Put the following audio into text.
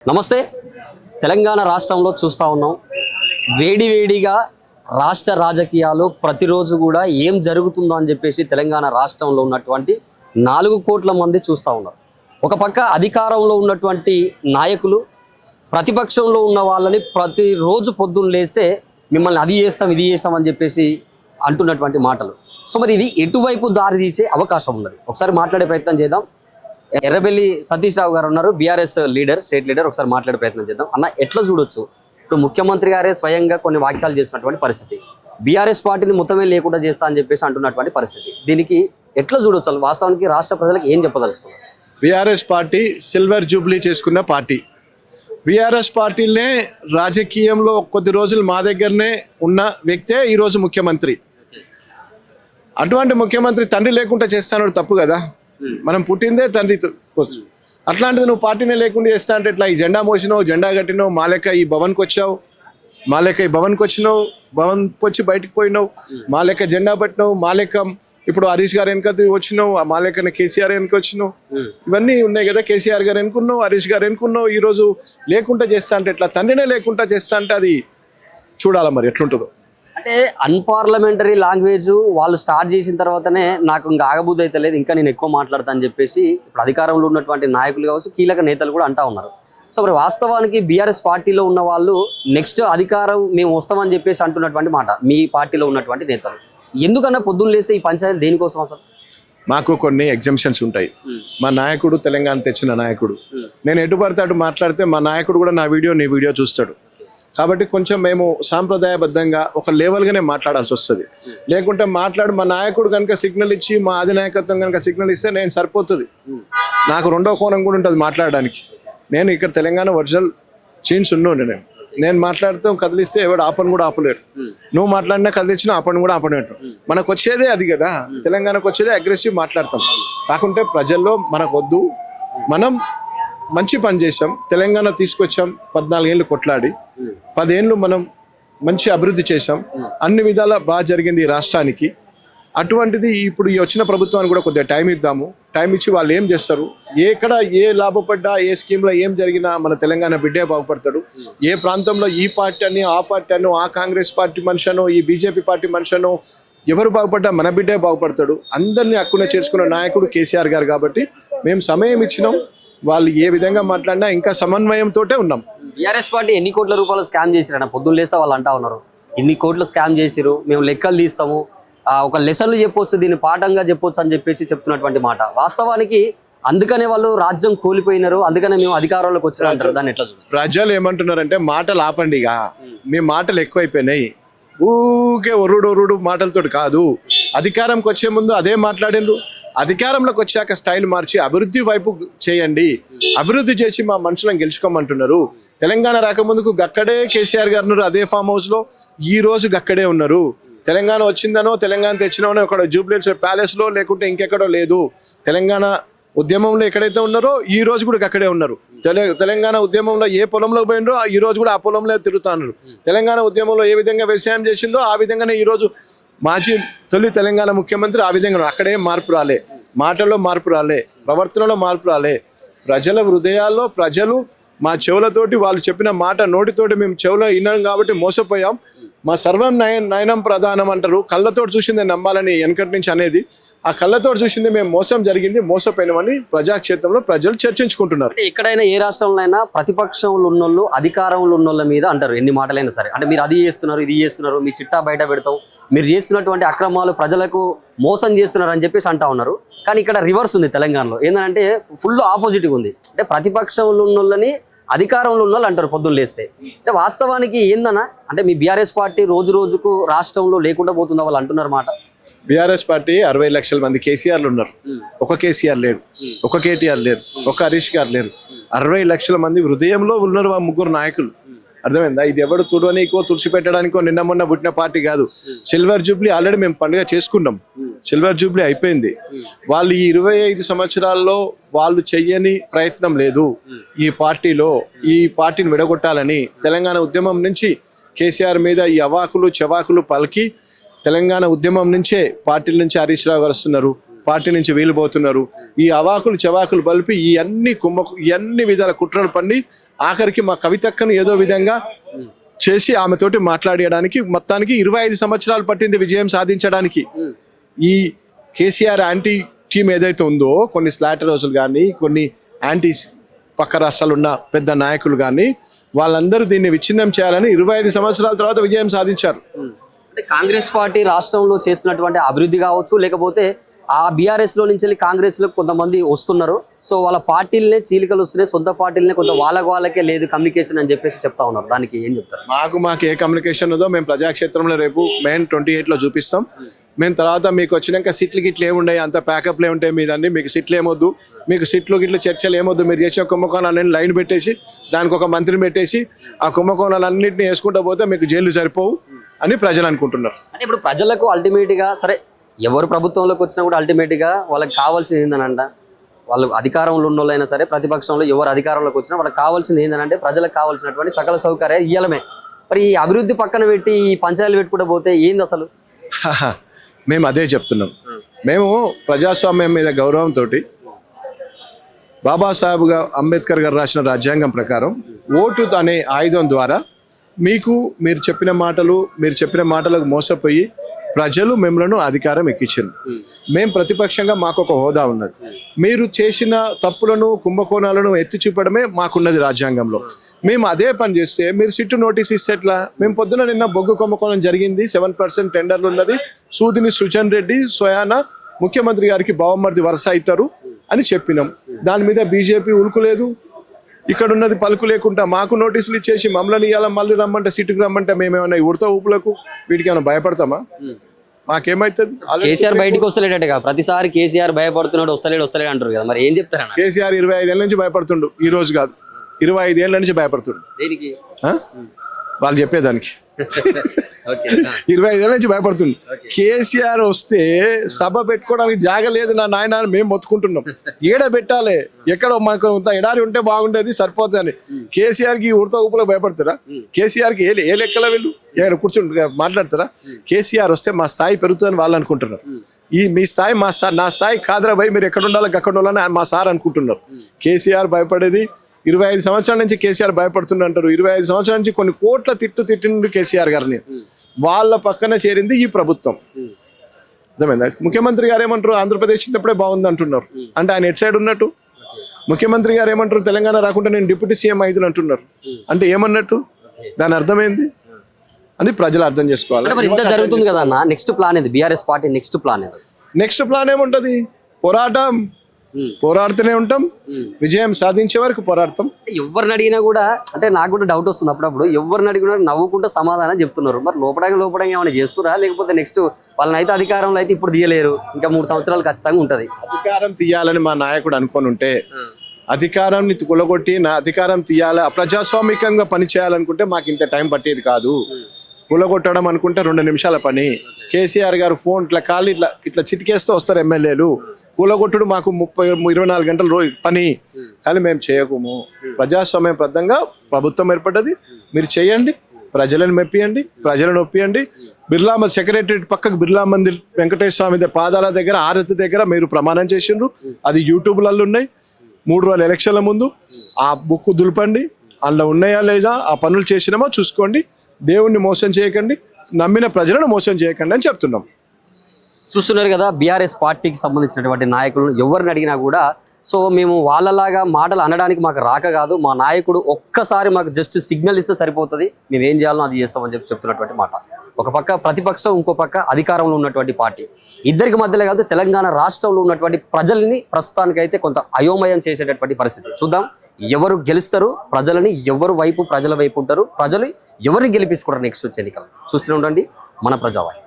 నమస్తే. తెలంగాణ రాష్ట్రంలో చూస్తూ ఉన్నాం, వేడివేడిగా రాష్ట్ర రాజకీయాలు ప్రతిరోజు కూడా ఏం జరుగుతుందో అని చెప్పేసి తెలంగాణ రాష్ట్రంలో ఉన్నటువంటి 4 కోట్ల మంది చూస్తూ ఉన్నారు. ఒక పక్క అధికారంలో ఉన్నటువంటి నాయకులు ప్రతిపక్షంలో ఉన్న వాళ్ళని ప్రతిరోజు పొద్దున్న లేస్తే మిమ్మల్ని అది చేస్తాం ఇది చేస్తాం అని చెప్పేసి అంటున్నటువంటి మాటలు. సో మరి ఇది ఎటువైపు దారి తీసే అవకాశం ఉన్నది? ఒకసారి మాట్లాడే ప్రయత్నం చేద్దాం. ఎర్రబెల్లి సతీష్ రావు గారు ఉన్నారు, బీఆర్ఎస్ లీడర్, స్టేట్ లీడర్. ఒకసారి మాట్లాడే ప్రయత్నం చేద్దాం. అన్న, ఎట్లా చూడొచ్చు? ఇప్పుడు ముఖ్యమంత్రి గారే స్వయంగా కొన్ని వాక్యాలు చేసినటువంటి పరిస్థితి, బీఆర్ఎస్ పార్టీని మొత్తమే లేకుండా చేస్తా అని చెప్పేసి అంటున్నటువంటి పరిస్థితి, దీనికి ఎట్లా చూడొచ్చు? వాస్తవానికి రాష్ట్ర ప్రజలకు ఏం చెప్పదలుచుకున్నారు? బీఆర్ఎస్ పార్టీ సిల్వర్ జూబ్లీ చేసుకున్న పార్టీ. బీఆర్ఎస్ పార్టీలనే రాజకీయంలో కొద్ది రోజులు మా దగ్గరనే ఉన్న వ్యక్తే ఈరోజు ముఖ్యమంత్రి. అటువంటి ముఖ్యమంత్రి తండ్రి లేకుండా చేస్తాను తప్పు కదా. మనం పుట్టిందే తండ్రి కోసం. అట్లాంటిది నువ్వు పార్టీనే లేకుండా చేస్తా అంటే ఇట్లా ఈ జెండా మోసినావు, జెండా కట్టినావు, మా లెక్క ఈ భవన్కి వచ్చావు, మా లెక్క ఈ భవన్కి వచ్చినావు, భవన్కి వచ్చి బయటకు పోయినావు, మా లెక్క జెండా పట్టినావు, మా లెక్క ఇప్పుడు హరీష్ గారు వెనుక వచ్చినావు, మా లెక్కన కేసీఆర్ వెనుక వచ్చినావు. ఇవన్నీ ఉన్నాయి కదా. కేసీఆర్ గారు ఎన్నుకున్నావు, హరీష్ గారు ఎన్నుకున్నావు. ఈరోజు లేకుండా చేస్తా అంటే ఇట్లా తండ్రినే లేకుండా చేస్తా అంటే అది చూడాలా మరి ఎట్లుంటుందో. అంటే అన్పార్లమెంటరీ లాంగ్వేజ్ వాళ్ళు స్టార్ట్ చేసిన తర్వాతనే నాకు ఇంకా ఆగబుద్ధి అయితే లేదు, ఇంకా నేను ఎక్కువ మాట్లాడతా అని చెప్పేసి ఇప్పుడు అధికారంలో ఉన్నటువంటి నాయకులు కావచ్చు, కీలక నేతలు కూడా అంటా ఉన్నారు. సో మరి వాస్తవానికి బీఆర్ఎస్ పార్టీలో ఉన్న వాళ్ళు నెక్స్ట్ అధికారం మేము వస్తామని చెప్పేసి అంటున్నటువంటి మాట మీ పార్టీలో ఉన్నటువంటి నేతలు. ఎందుకన్నా పొద్దున్న లేస్తే ఈ పంచాయతీ దేనికోసం అసలు? మాకు కొన్ని ఎగ్జంప్షన్స్ ఉంటాయి. మా నాయకుడు తెలంగాణ తెచ్చిన నాయకుడు. నేను ఎటు పడితే అటు మాట్లాడితే మా నాయకుడు కూడా నా వీడియో నీ వీడియో చూస్తాడు. కాబట్టి కొంచెం మేము సాంప్రదాయబద్ధంగా ఒక లెవెల్గానే మాట్లాడాల్సి వస్తుంది. లేకుంటే మా నాయకుడు కనుక సిగ్నల్ ఇచ్చి, మా అధినాయకత్వం కనుక సిగ్నల్ ఇస్తే నేను సరిపోతుంది. నాకు రెండో కోణం కూడా ఉంటుంది మాట్లాడడానికి. నేను ఇక్కడ తెలంగాణ ఒరిజినల్ చీన్స్ ఉండి నేను మాట్లాడితే కదిలిస్తే ఎవడు ఆపని కూడా ఆపలేడు. నువ్వు మాట్లాడినా కదిలిచ్చినా ఆపని కూడా ఆపలేడు. మనకు వచ్చేదే అది కదా. తెలంగాణకు వచ్చేదే అగ్రెసివ్ మాట్లాడతాం. కాకుంటే ప్రజల్లో మనకు వద్దు, మనం మంచి పని చేసాం, తెలంగాణ తీసుకొచ్చాం, 14 ఏళ్ళు కొట్లాడి 10 ఏళ్ళు మనం మంచి అభివృద్ధి చేసాం, అన్ని విధాలా బాగా జరిగింది ఈ రాష్ట్రానికి. అటువంటిది ఇప్పుడు ఈ వచ్చిన ప్రభుత్వానికి కూడా కొద్దిగా టైం ఇద్దాము. టైం ఇచ్చి వాళ్ళు ఏం చేస్తారు, ఎక్కడ ఏ లాభపడ్డా, ఏ స్కీమ్లో ఏం జరిగినా మన తెలంగాణ బిడ్డే బాగుపడతాడు. ఏ ప్రాంతంలో ఈ పార్టీ అని, ఆ పార్టీ అను, ఆ కాంగ్రెస్ పార్టీ మనిషినో, ఈ బీజేపీ పార్టీ మనిషినో, ఎవరు బాగుపడ్డా మన బిడ్డే బాగుపడతాడు. అందరినీ హక్కున చేర్చుకున్న నాయకుడు కేసీఆర్ గారు. కాబట్టి మేము సమయం ఇచ్చినాం. వాళ్ళు ఏ విధంగా మాట్లాడినా ఇంకా సమన్వయంతో ఉన్నాం. బీఆర్ఎస్ పార్టీ ఎన్ని కోట్ల రూపాయలు స్కామ్ చేసిరన్న పొద్దున్న లేస్తే వాళ్ళు అంటా ఉన్నారు, ఇన్ని కోట్లు స్కామ్ చేసిరు, మేము లెక్కలు తీస్తాము, ఒక లెసన్లు చెప్పొచ్చు, దీన్ని పాఠంగా చెప్పొచ్చు అని చెప్పేసి చెప్తున్నటువంటి మాట. వాస్తవానికి అందుకనే వాళ్ళు రాజ్యం కోల్పోయినారు, అందుకనే మేము అధికారంలోకి వచ్చినా అంటారు. దాన్ని ఎట్లా చూడాలి? ప్రజలు ఏమంటున్నారంటే మాటలు ఆపండిగా, మీ మాటలు ఎక్కువైపోయినాయి. ఊకే ఒరుడు మాటలతో కాదు. అధికారంకి వచ్చే ముందు అదే మాట్లాడినరు, అధికారంలోకి వచ్చాక స్టైల్ మార్చి అభివృద్ధి వైపు చేయండి, అభివృద్ధి చేసి మా మనుషులను గెలుచుకోమంటున్నారు. తెలంగాణ రాకముందుకు గక్కడే కేసీఆర్ గారు ఉన్నారు, అదే ఫామ్ హౌస్లో. ఈ రోజు గక్కడే ఉన్నారు. తెలంగాణ వచ్చిందనో, తెలంగాణ తెచ్చినానో ఒక జూబ్లీహిల్స్ ప్యాలెస్లో, లేకుంటే ఇంకెక్కడో లేదు. తెలంగాణ ఉద్యమంలో ఎక్కడైతే ఉన్నారో ఈ రోజు కూడా అక్కడే ఉన్నారు. తెలంగాణ ఉద్యమంలో ఏ పొలంలో పోయినరో ఈ రోజు కూడా ఆ పొలంలో తిరుగుతున్నారు. తెలంగాణ ఉద్యమంలో ఏ విధంగా వ్యవసాయం చేసిందో ఆ విధంగానే ఈరోజు మాజీ తొలి తెలంగాణ ముఖ్యమంత్రి ఆ విధంగా. అక్కడే మార్పు రాలే, మాటల్లో మార్పు రాలే, ప్రవర్తనలో మార్పు రాలే. ప్రజల హృదయాల్లో ప్రజలు మా చెవులతోటి వాళ్ళు చెప్పిన మాట నోటితోటి మేము చెవులో విన్నాం కాబట్టి మోసపోయాం. మా సర్వం నయనం ప్రధానం అంటారు. కళ్ళతోటి చూసిందే నమ్మాలని వెనకటి నుంచి అనేది. ఆ కళ్ళతోటి చూసింది మేము మోసం జరిగింది, మోసపోయినామని ప్రజాక్షేత్రంలో ప్రజలు చర్చించుకుంటున్నారు. ఎక్కడైనా ఏ రాష్ట్రంలో అయినా ప్రతిపక్షంలో ఉన్నోళ్ళు అధికారంలో ఉన్నోళ్ళ మీద అంటారు ఎన్ని మాటలైనా సరే. అంటే మీరు అది చేస్తున్నారు, ఇది చేస్తున్నారు, మీ చిట్టా బయట పెడతాం, మీరు చేస్తున్నటువంటి అక్రమాలు ప్రజలకు మోసం చేస్తున్నారు అని చెప్పేసి అంటా ఉన్నారు. కానీ ఇక్కడ రివర్స్ ఉంది తెలంగాణలో. ఏంటంటే ఫుల్ ఆపోజిట్గా ఉంది. అంటే ప్రతిపక్షంలో ఉన్నోళ్ళని అధికారంలో ఉన్న వాళ్ళు అంటారు పొద్దున్న లేస్తే. అంటే వాస్తవానికి ఏందన్నా, అంటే మీ బీఆర్ఎస్ పార్టీ రోజు రోజుకు రాష్ట్రంలో లేకుండా పోతుందా వాళ్ళు అంటున్నారు మాట. బీఆర్ఎస్ పార్టీ 60 లక్షల మంది కేసీఆర్లు ఉన్నారు. ఒక కేసీఆర్ లేడు, ఒక కేటీఆర్ లేరు, ఒక హరీష్ గారు లేరు. 60 లక్షల మంది హృదయంలో ఉన్నారు ఆ ముగ్గురు నాయకులు. అర్థమైందా? ఇది ఎవడు తుడవనీకో తుడిచిపెట్టడానికో నిన్న మొన్న పుట్టిన పార్టీ కాదు. సిల్వర్ జూబ్లీ ఆల్రెడీ మేము పండుగ చేసుకున్నాం. సిల్వర్ జూబ్లీ అయిపోయింది. వాళ్ళు ఈ 25 సంవత్సరాల్లో వాళ్ళు చెయ్యని ప్రయత్నం లేదు. ఈ పార్టీలో ఈ పార్టీని విడగొట్టాలని తెలంగాణ ఉద్యమం నుంచి కేసీఆర్ మీద ఈ అవాకులు చెవాకులు పలికి తెలంగాణ ఉద్యమం నుంచే పార్టీల నుంచి హరీష్ రావు గారు వస్తున్నారు, పార్టీ నుంచి వీలు పోతున్నారు. ఈ అవాకులు చవాకులు బలిపి ఈ అన్ని విధాల కుట్రలు పన్ని ఆఖరికి మా కవితక్కను ఏదో విధంగా చేసి ఆమెతోటి మాట్లాడడానికి మొత్తానికి 25 సంవత్సరాలు పట్టింది విజయం సాధించడానికి. ఈ కేసీఆర్ యాంటీ టీం ఏదైతే ఉందో, కొన్ని స్లాటర్ హౌసులు కానీ, కొన్ని యాంటీ పక్క రాష్ట్రాలు ఉన్న పెద్ద నాయకులు కానీ, వాళ్ళందరూ దీన్ని విచ్ఛిన్నం చేయాలని 25 సంవత్సరాల తర్వాత విజయం సాధించారు. అంటే కాంగ్రెస్ పార్టీ రాష్ట్రంలో చేస్తున్నటువంటి అభివృద్ధి కావచ్చు, లేకపోతే ఆ బీఆర్ఎస్ లో నుంచి కాంగ్రెస్ లో కొంతమంది వస్తున్నారు, సో వాళ్ళ పార్టీలనే చీలికలు వస్తున్నాయి, సొంత పార్టీలనే కొంత వాళ్ళకే లేదు కమ్యూనికేషన్ అని చెప్పేసి చెప్తా ఉన్నారు. దానికి ఏం చెప్తారు? మాకు ఏ కమ్యూనికేషన్ ఉందో మేము ప్రజాక్షేత్రంలో రేపు మెయిన్ 28లో చూపిస్తాం. మేము తర్వాత మీకు వచ్చినాక సీట్లు గిట్లు ఏముంటాయి, అంత ప్యాకప్లే ఉంటాయి మీదన్నీ, మీకు సీట్లు ఏమొద్దు, మీకు సీట్లు గిట్లు చర్చలు ఏమొద్దు, మీరు చేసిన కుంభకోణాలన్నీ లైన్ పెట్టేసి దానికి ఒక మంత్రిని పెట్టేసి ఆ కుంభకోణాలన్నింటినీ వేసుకుంటూ పోతే మీకు జైలు సరిపోవు అని ప్రజలు అనుకుంటున్నారు. అంటే ఇప్పుడు ప్రజలకు అల్టిమేట్ గా సరే ఎవరు ప్రభుత్వంలోకి వచ్చినా కూడా అల్టిమేట్ గా వాళ్ళకి కావాల్సింది ఏంటనంట, వాళ్ళు అధికారంలో ఉన్న వాళ్ళైనా సరే ప్రతిపక్షంలో ఎవరు అధికారంలోకి వచ్చినా వాళ్ళకి కావాల్సింది ఏంటంటే ప్రజలకు కావాల్సినటువంటి సకల సౌకర్యాలు ఇయ్యలమే. మరి ఈ అభివృద్ధి పక్కన పెట్టి ఈ పంచాయతీలు పెట్టుకుంటూ పోతే ఏంది అసలు? మేము అదే చెప్తున్నాం. మేము ప్రజాస్వామ్యం మీద గౌరవంతో బాబాసాహెబ్ అంబేద్కర్ గారు రాసిన రాజ్యాంగం ప్రకారం ఓటు అనే ఆయుధం ద్వారా మీరు చెప్పిన మాటలకు మోసపోయి ప్రజలు మిమ్మల్ని అధికారం ఎక్కించారు. మేము ప్రతిపక్షంగా మాకు ఒక హోదా ఉన్నది. మీరు చేసిన తప్పులను కుంభకోణాలను ఎత్తి చూపడమే మాకున్నది రాజ్యాంగంలో. మేము అదే పని చేస్తే మీరు సిట్టు నోటీస్ ఇస్తే ఎట్లా? మేము పొద్దున నిన్న బొగ్గు కుంభకోణం జరిగింది, 7% టెండర్లు ఉన్నది, సూదిని సృజన్ రెడ్డి స్వయాన ముఖ్యమంత్రి గారికి బావమర్ది వరుస అవుతారు అని చెప్పినాం. దాని మీద బీజేపీ ఉలుకులేదు, ఇక్కడ ఉన్నది పలుకు లేకుండా మాకు నోటీసులు ఇచ్చేసి మమ్మల్ని ఇవాళ మళ్ళీ రమ్మంటే సిట్టుకు రమ్మంటే మేమేమన్నా ఉడత ఊపులకు వీటికి ఏమైనా భయపడతామా? మాకేమైతుంది? కేసీఆర్ బయటకు వస్తలేడట, ప్రతిసారి కేసీఆర్ భయపడుతున్నాడు, వస్తలేడు అంటారు కదా, మరి ఏం చెప్తారా? కేసీఆర్ 25 ఏళ్ళ నుంచి భయపడుతుండు, ఈ రోజు కాదు 25 ఏళ్ళ నుంచి భయపడుతుండు. దేనికి? వాళ్ళు చెప్పేదానికి 25 ఏళ్ళ నుంచి భయపడుతుండు. కేసీఆర్ వస్తే సభ పెట్టుకోవడానికి జాగ లేదు నా నాయన, మేము మొత్తుకుంటున్నాం. ఏడ పెట్టాలి, ఎక్కడ మనకు ఎడారి ఉంటే బాగుండేది సరిపోతుంది. కేసీఆర్ కి ఉడత ఊపులో భయపడతారా? కేసీఆర్ కి ఏ లెక్కలో వెళ్ళు ఎక్కడ కూర్చుని మాట్లాడతారా? కేసీఆర్ వస్తే మా స్థాయి పెరుగుతుందని వాళ్ళు అనుకుంటున్నారు. మీ స్థాయి నా స్థాయి కాదురా భయ్, మీరు ఎక్కడ ఉండాలి అక్కడ ఉండాలని మా సార్ అనుకుంటున్నారు. కేసీఆర్ భయపడేది 25 సంవత్సరాల నుంచి కేసీఆర్ భయపడుతుందంటారు. 25 సంవత్సరాల నుంచి కొన్ని కోట్ల తిట్టిండు కేసీఆర్ గారిని. వాళ్ళ పక్కన చేరింది ఈ ప్రభుత్వం. అర్థమైందా? ముఖ్యమంత్రి గారు ఏమంటారు, ఆంధ్రప్రదేశ్ చిన్నప్పుడే బాగుంది అంటున్నారు. అంటే ఆయన ఎట్ సైడ్ ఉన్నట్టు? ముఖ్యమంత్రి గారు ఏమంటారు, తెలంగాణ రాకుండా నేను డిప్యూటీ సీఎం అయిదును అంటున్నారు. అంటే ఏమన్నట్టు? దాని అర్థమైంది అని ప్రజలు అర్థం చేసుకోవాలి. ఇంత జరుగుతుంది కదా అన్న, నెక్స్ట్ ప్లాన్ ఏంది? బీఆర్ఎస్ పార్టీ నెక్స్ట్ ప్లాన్ ఏముంటది? పోరాడుతూనే ఉంటాం, విజయం సాధించే వరకు పోరాడతాం. ఎవరిని అడిగినా కూడా, అంటే నాకు కూడా డౌట్ వస్తుంది అప్పుడప్పుడు, ఎవరిని అడిగినా నవ్వుకుంటూ సమాధానం చెప్తున్నారు. మరి లోపడంగా ఏమైనా చేస్తురా, లేకపోతే నెక్స్ట్ వాళ్ళని అయితే అధికారంలో అయితే ఇప్పుడు తీయలేరు, ఇంకా 3 సంవత్సరాలు ఖచ్చితంగా ఉంటది. అధికారం తీయాలని మా నాయకుడు అనుకొని ఉంటే, అధికారాన్ని కులగొట్టి నా అధికారం తీయాలి, అప్రజాస్వామికంగా పని చేయాలనుకుంటే మాకు ఇంత టైం పట్టేది కాదు. కులగొట్టడం అనుకుంటే 2 నిమిషాల పని. కేసీఆర్ గారు ఫోన్ ఇట్లా చిటికేస్తూ వస్తారు ఎమ్మెల్యేలు. కూలగొట్టుడు మాకు 24 గంటల పని, కానీ మేము చేయకము. ప్రజాస్వామ్యబద్ధంగా ప్రభుత్వం ఏర్పడ్డది, మీరు చేయండి, ప్రజలను మెప్పియండి, ప్రజలను ఒప్పియండి. బిర్లా సెక్రటరీ పక్కకు బిర్లా మందిర్ వెంకటేశ్వర స్వామి పాదాల దగ్గర ఆరతి దగ్గర మీరు ప్రమాణం చేసిండ్రు, అది యూట్యూబ్లలో ఉన్నాయి. 3 రోజుల ఎలక్షన్ల ముందు ఆ బుక్ దులపండి, అందులో ఉన్నాయా లేదా, ఆ పనులు చేసినామో చూసుకోండి. దేవుణ్ణి మోసం చేయకండి, నమ్మిన ప్రజలను మోసం చేయకండి అని చెప్తున్నాం. చూస్తున్నారు కదా, బీఆర్ఎస్ పార్టీకి సంబంధించినటువంటి నాయకులను ఎవరిని అడిగినా కూడా, సో మేము వాళ్ళలాగా మాటలు అనడానికి మాకు రాక కాదు, మా నాయకుడు ఒక్కసారి మాకు జస్ట్ సిగ్నల్ ఇస్తే సరిపోతుంది, మేము ఏం చేయాలో అది చేస్తామని చెప్తున్నటువంటి మాట. ఒక పక్క ప్రతిపక్షం, ఇంకో పక్క అధికారంలో ఉన్నటువంటి పార్టీ, ఇద్దరికి మధ్యలో కాదు తెలంగాణ రాష్ట్రంలో ఉన్నటువంటి ప్రజల్ని ప్రస్తుతానికైతే కొంత అయోమయం చేసేటటువంటి పరిస్థితి. చూద్దాం ఎవరు గెలుస్తారు, ప్రజల వైపు ఉంటారు, ప్రజలు ఎవరిని గెలిపించుకుంటారు నెక్స్ట్ వచ్చే ఎన్నికలు. చూస్తూనే ఉండండి మన ప్రజావాహిని.